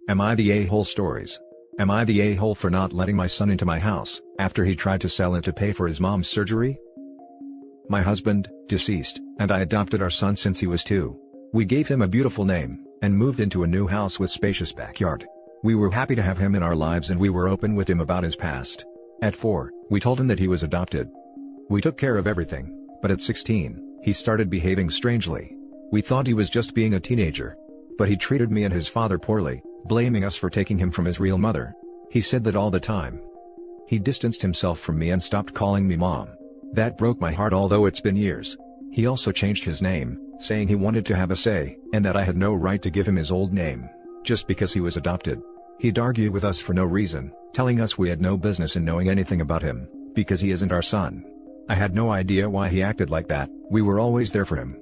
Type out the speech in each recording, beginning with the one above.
Am I the a-hole stories? Am I the a-hole for not letting my son into my house, after he tried to sell it to pay for his mom's surgery? My husband, deceased, and I adopted our son since he was 2. We gave him a beautiful name, and moved into a new house with spacious backyard. We were happy to have him in our lives and we were open with him about his past. At 4, we told him that he was adopted. We took care of everything, but at 16, he started behaving strangely. We thought he was just being a teenager. But he treated me and his father poorly, blaming us for taking him from his real mother. He said that all the time. He distanced himself from me and stopped calling me mom. That broke my heart, although it's been years. He also changed his name, saying he wanted to have a say, and that I had no right to give him his old name, just because he was adopted. He'd argue with us for no reason, telling us we had no business in knowing anything about him, because he isn't our son. I had no idea why he acted like that. We were always there for him.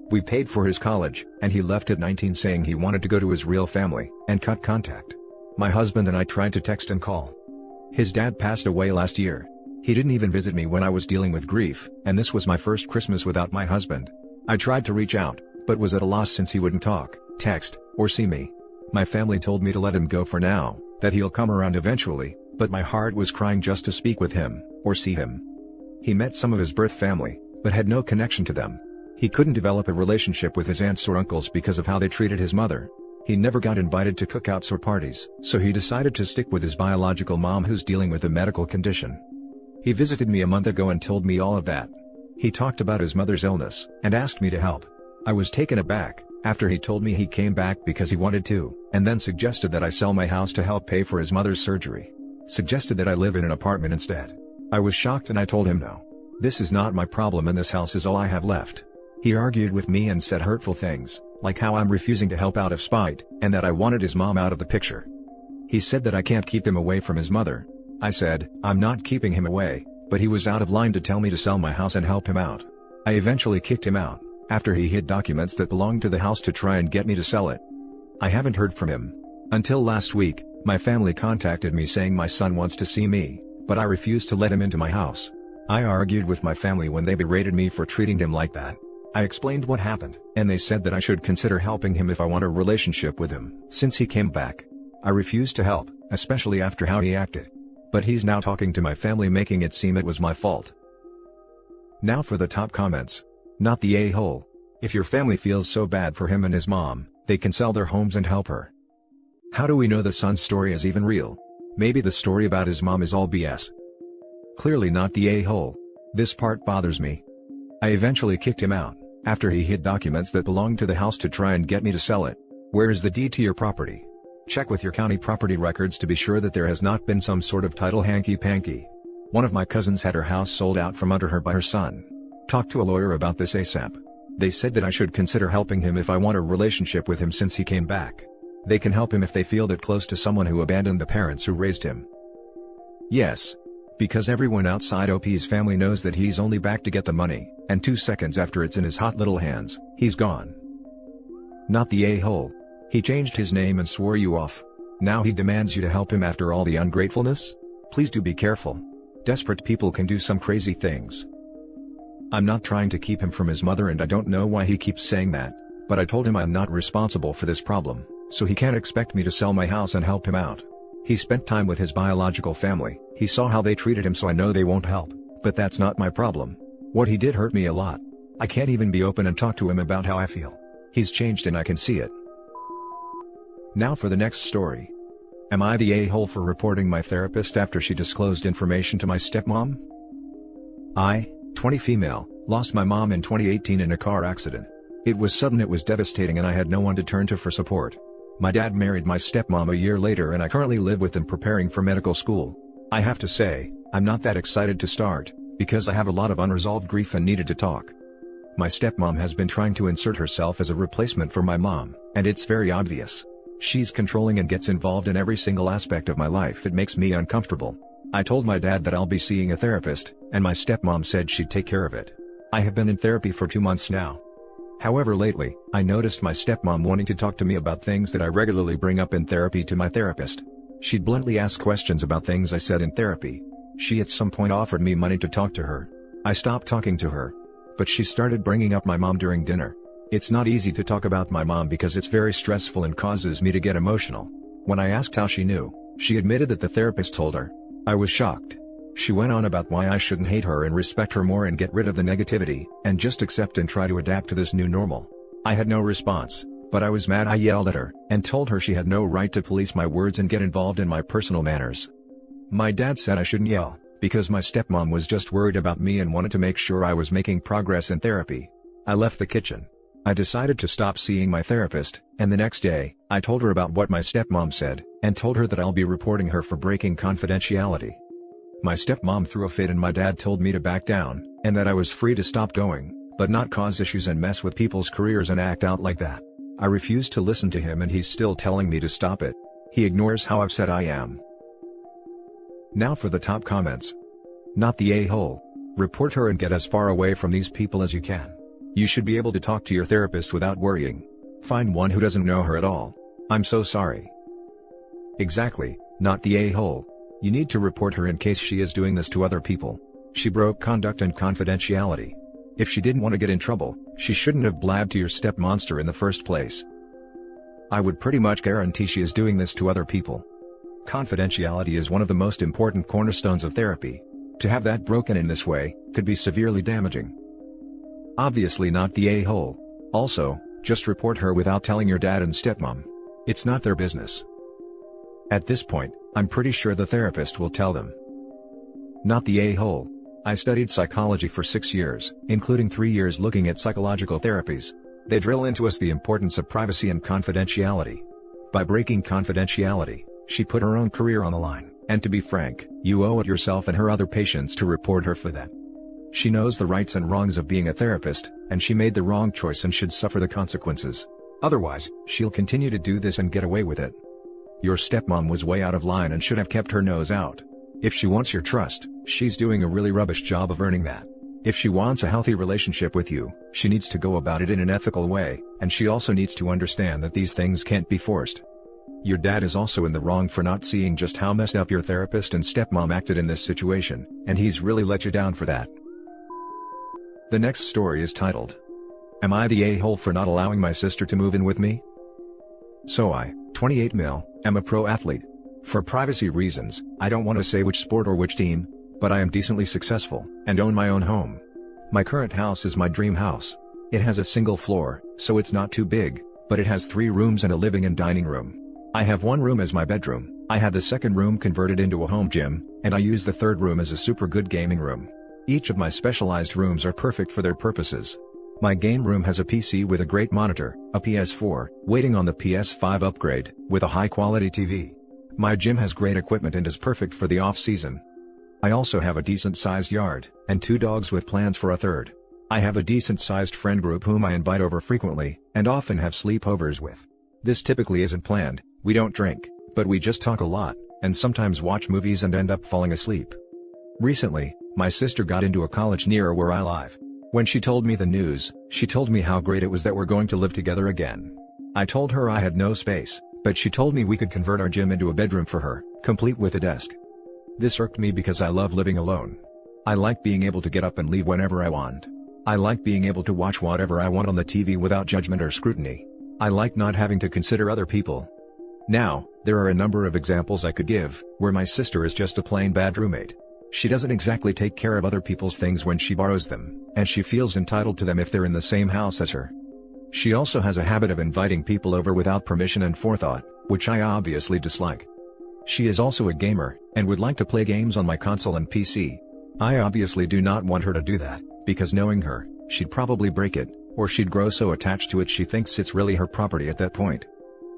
We paid for his college, and he left at 19 saying he wanted to go to his real family, and cut contact. My husband and I tried to text and call. His dad passed away last year. He didn't even visit me when I was dealing with grief, and this was my first Christmas without my husband. I tried to reach out, but was at a loss since he wouldn't talk, text, or see me. My family told me to let him go for now, that he'll come around eventually, but my heart was crying just to speak with him, or see him. He met some of his birth family, but had no connection to them. He couldn't develop a relationship with his aunts or uncles because of how they treated his mother. He never got invited to cookouts or parties, so he decided to stick with his biological mom who's dealing with a medical condition. He visited me a month ago and told me all of that. He talked about his mother's illness, and asked me to help. I was taken aback, after he told me he came back because he wanted to, and then suggested that I sell my house to help pay for his mother's surgery. Suggested that I live in an apartment instead. I was shocked and I told him no. This is not my problem and this house is all I have left. He argued with me and said hurtful things, like how I'm refusing to help out of spite, and that I wanted his mom out of the picture. He said that I can't keep him away from his mother. I said, I'm not keeping him away, but he was out of line to tell me to sell my house and help him out. I eventually kicked him out, after he hid documents that belonged to the house to try and get me to sell it. I haven't heard from him. Until last week, my family contacted me saying my son wants to see me, but I refused to let him into my house. I argued with my family when they berated me for treating him like that. I explained what happened, and they said that I should consider helping him if I want a relationship with him, since he came back. I refused to help, especially after how he acted. But he's now talking to my family, making it seem it was my fault. Now for the top comments. Not the a-hole. If your family feels so bad for him and his mom, they can sell their homes and help her. How do we know the son's story is even real? Maybe the story about his mom is all BS. Clearly not the a-hole. This part bothers me. I eventually kicked him out, after he hid documents that belonged to the house to try and get me to sell it. Where is the deed to your property? Check with your county property records to be sure that there has not been some sort of title hanky-panky. One of my cousins had her house sold out from under her by her son. Talk to a lawyer about this ASAP. They said that I should consider helping him if I want a relationship with him since he came back. They can help him if they feel that close to someone who abandoned the parents who raised him. Yes. Because everyone outside OP's family knows that he's only back to get the money, and 2 seconds after it's in his hot little hands, he's gone. Not the a-hole. He changed his name and swore you off. Now he demands you to help him after all the ungratefulness? Please do be careful. Desperate people can do some crazy things. I'm not trying to keep him from his mother and I don't know why he keeps saying that, but I told him I'm not responsible for this problem, so he can't expect me to sell my house and help him out. He spent time with his biological family, he saw how they treated him, so I know they won't help, but that's not my problem. What he did hurt me a lot. I can't even be open and talk to him about how I feel. He's changed and I can see it. Now for the next story. Am I the a-hole for reporting my therapist after she disclosed information to my stepmom? I, 20 female, lost my mom in 2018 in a car accident. It was sudden, it was devastating, and I had no one to turn to for support. My dad married my stepmom a year later and I currently live with him preparing for medical school. I have to say, I'm not that excited to start, because I have a lot of unresolved grief and needed to talk. My stepmom has been trying to insert herself as a replacement for my mom, and it's very obvious. She's controlling and gets involved in every single aspect of my life. It makes me uncomfortable. I told my dad that I'll be seeing a therapist, and my stepmom said she'd take care of it. I have been in therapy for 2 months now. However, lately, I noticed my stepmom wanting to talk to me about things that I regularly bring up in therapy to my therapist. She'd bluntly ask questions about things I said in therapy. She at some point offered me money to talk to her. I stopped talking to her. But she started bringing up my mom during dinner. It's not easy to talk about my mom because it's very stressful and causes me to get emotional. When I asked how she knew, she admitted that the therapist told her. I was shocked. She went on about why I shouldn't hate her and respect her more and get rid of the negativity, and just accept and try to adapt to this new normal. I had no response, but I was mad. I yelled at her, and told her she had no right to police my words and get involved in my personal manners. My dad said I shouldn't yell, because my stepmom was just worried about me and wanted to make sure I was making progress in therapy. I left the kitchen. I decided to stop seeing my therapist, and the next day, I told her about what my stepmom said, and told her that I'll be reporting her for breaking confidentiality. My stepmom threw a fit and my dad told me to back down, and that I was free to stop going, but not cause issues and mess with people's careers and act out like that. I refused to listen to him and he's still telling me to stop it. He ignores how upset I am. Now for the top comments. Not the a-hole. Report her and get as far away from these people as you can. You should be able to talk to your therapist without worrying. Find one who doesn't know her at all. I'm so sorry. Exactly, not the a-hole. You need to report her in case she is doing this to other people. She broke conduct and confidentiality. If she didn't want to get in trouble, she shouldn't have blabbed to your step-monster in the first place. I would pretty much guarantee she is doing this to other people. Confidentiality is one of the most important cornerstones of therapy. To have that broken in this way, could be severely damaging. Obviously not the a-hole. Also, just report her without telling your dad and stepmom. It's not their business. At this point, I'm pretty sure the therapist will tell them. Not the a-hole. I studied psychology for 6 years, including 3 years looking at psychological therapies. They drill into us the importance of privacy and confidentiality. By breaking confidentiality, she put her own career on the line, and to be frank, you owe it yourself and her other patients to report her for that. She knows the rights and wrongs of being a therapist, and she made the wrong choice and should suffer the consequences. Otherwise, she'll continue to do this and get away with it. Your stepmom was way out of line and should have kept her nose out. If she wants your trust, she's doing a really rubbish job of earning that. If she wants a healthy relationship with you, she needs to go about it in an ethical way, and she also needs to understand that these things can't be forced. Your dad is also in the wrong for not seeing just how messed up your therapist and stepmom acted in this situation, and he's really let you down for that. The next story is titled, Am I the a-hole for not allowing my sister to move in with me? So I, 28 mil, am a pro athlete. For privacy reasons, I don't want to say which sport or which team, but I am decently successful, and own my own home. My current house is my dream house. It has a single floor, so it's not too big, but it has 3 rooms and a living and dining room. I have one room as my bedroom, I had the second room converted into a home gym, and I use the third room as a super good gaming room. Each of my specialized rooms are perfect for their purposes. My game room has a PC with a great monitor, a PS4, waiting on the PS5 upgrade, with a high-quality TV. My gym has great equipment and is perfect for the off-season. I also have a decent-sized yard, and 2 dogs with plans for a third. I have a decent-sized friend group whom I invite over frequently, and often have sleepovers with. This typically isn't planned, we don't drink, but we just talk a lot, and sometimes watch movies and end up falling asleep. Recently, my sister got into a college near where I live. When she told me the news, she told me how great it was that we're going to live together again. I told her I had no space, but she told me we could convert our gym into a bedroom for her, complete with a desk. This irked me because I love living alone. I like being able to get up and leave whenever I want. I like being able to watch whatever I want on the TV without judgment or scrutiny. I like not having to consider other people. Now, there are a number of examples I could give, where my sister is just a plain bad roommate. She doesn't exactly take care of other people's things when she borrows them, and she feels entitled to them if they're in the same house as her. She also has a habit of inviting people over without permission and forethought, which I obviously dislike. She is also a gamer, and would like to play games on my console and PC. I obviously do not want her to do that, because knowing her, she'd probably break it, or she'd grow so attached to it she thinks it's really her property at that point.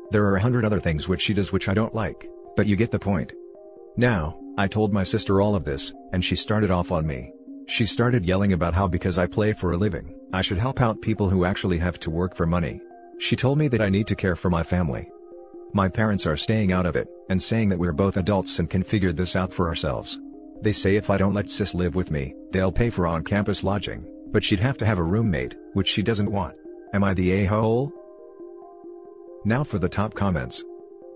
There are 100 other things which she does which I don't like, but you get the point. Now, I told my sister all of this, and she started off on me. She started yelling about how because I play for a living, I should help out people who actually have to work for money. She told me that I need to care for my family. My parents are staying out of it, and saying that we're both adults and can figure this out for ourselves. They say if I don't let sis live with me, they'll pay for on-campus lodging, but she'd have to have a roommate, which she doesn't want. Am I the a-hole? Now for the top comments.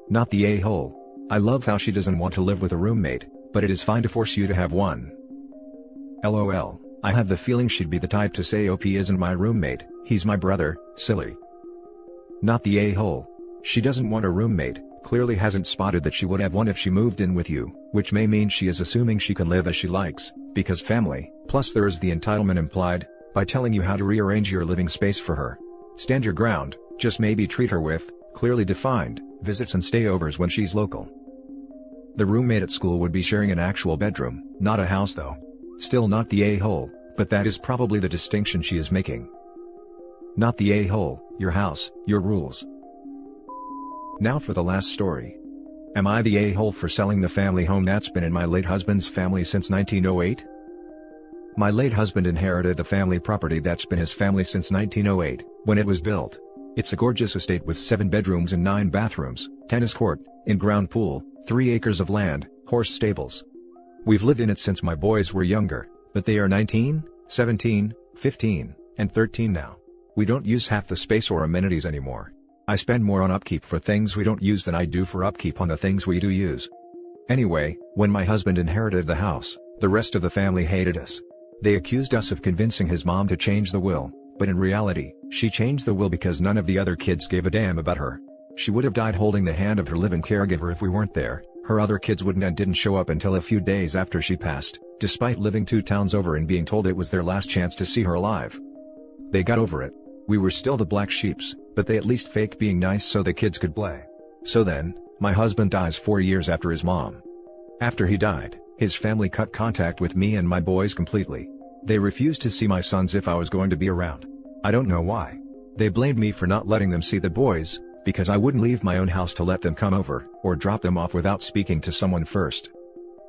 Not the a-hole. I love how she doesn't want to live with a roommate, but it is fine to force you to have one. LOL, I have the feeling she'd be the type to say OP isn't my roommate, he's my brother, silly. Not the a-hole. She doesn't want a roommate, clearly hasn't spotted that she would have one if she moved in with you, which may mean she is assuming she can live as she likes, because family, plus there is the entitlement implied, by telling you how to rearrange your living space for her. Stand your ground, just maybe treat her with, clearly defined, visits and stayovers when she's local. The roommate at school would be sharing an actual bedroom, not a house though. Still not the a-hole, but that is probably the distinction she is making. Not the a-hole, your house, your rules. Now for the last story. Am I the a-hole for selling the family home that's been in my late husband's family since 1908? My late husband inherited the family property that's been his family since 1908, when it was built. It's a gorgeous estate with 7 bedrooms and 9 bathrooms, tennis court, in-ground pool, 3 acres of land, horse stables. We've lived in it since my boys were younger, but they are 19, 17, 15, and 13 now. We don't use half the space or amenities anymore. I spend more on upkeep for things we don't use than I do for upkeep on the things we do use. Anyway, when my husband inherited the house, the rest of the family hated us. They accused us of convincing his mom to change the will, but in reality, she changed the will because none of the other kids gave a damn about her. She would have died holding the hand of her living caregiver if we weren't there. Her other kids wouldn't and didn't show up until a few days after she passed, despite living 2 towns over and being told it was their last chance to see her alive. They got over it. We were still the black sheeps, but they at least faked being nice so the kids could play. So then, my husband dies 4 years after his mom. After he died, his family cut contact with me and my boys completely. They refused to see my sons if I was going to be around. I don't know why. They blamed me for not letting them see the boys, because I wouldn't leave my own house to let them come over, or drop them off without speaking to someone first.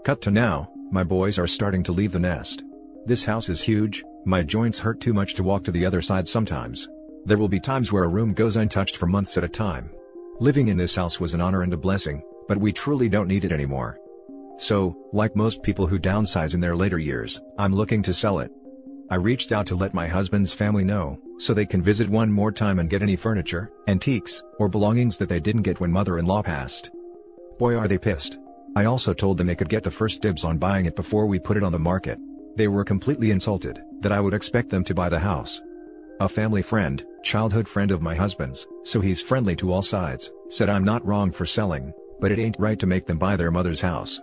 Cut to now, my boys are starting to leave the nest. This house is huge, my joints hurt too much to walk to the other side sometimes. There will be times where a room goes untouched for months at a time. Living in this house was an honor and a blessing, but we truly don't need it anymore. So, like most people who downsize in their later years, I'm looking to sell it. I reached out to let my husband's family know, so they can visit one more time and get any furniture, antiques, or belongings that they didn't get when mother-in-law passed. Boy are they pissed. I also told them they could get the first dibs on buying it before we put it on the market. They were completely insulted, that I would expect them to buy the house. A family friend, childhood friend of my husband's, so he's friendly to all sides, said I'm not wrong for selling, but it ain't right to make them buy their mother's house.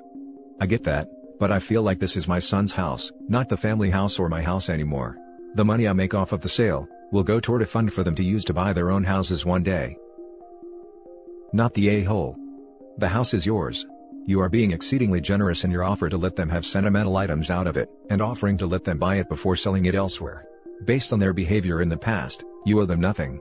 I get that, but I feel like this is my son's house, not the family house or my house anymore. The money I make off of the sale will go toward a fund for them to use to buy their own houses one day. Not the a-hole. The house is yours. You are being exceedingly generous in your offer to let them have sentimental items out of it, and offering to let them buy it before selling it elsewhere. Based on their behavior in the past, you owe them nothing.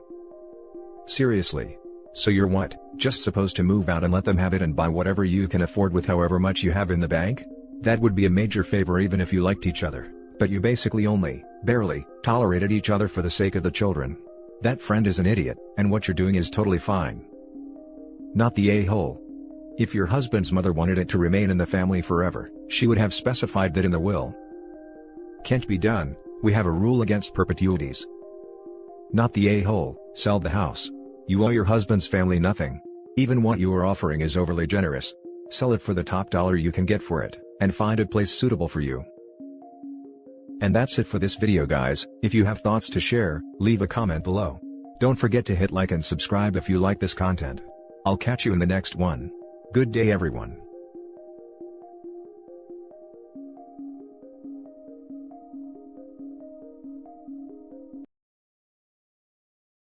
Seriously. So you're what, just supposed to move out and let them have it and buy whatever you can afford with however much you have in the bank? That would be a major favor even if you liked each other, but you basically only, barely, tolerated each other for the sake of the children. That friend is an idiot, and what you're doing is totally fine. Not the a-hole. If your husband's mother wanted it to remain in the family forever, she would have specified that in the will. Can't be done, we have a rule against perpetuities. Not the a-hole, sell the house. You owe your husband's family nothing. Even what you are offering is overly generous. Sell it for the top dollar you can get for it, and find a place suitable for you. And that's it for this video guys. If you have thoughts to share, leave a comment below. Don't forget to hit like and subscribe if you like this content. I'll catch you in the next one. Good day everyone.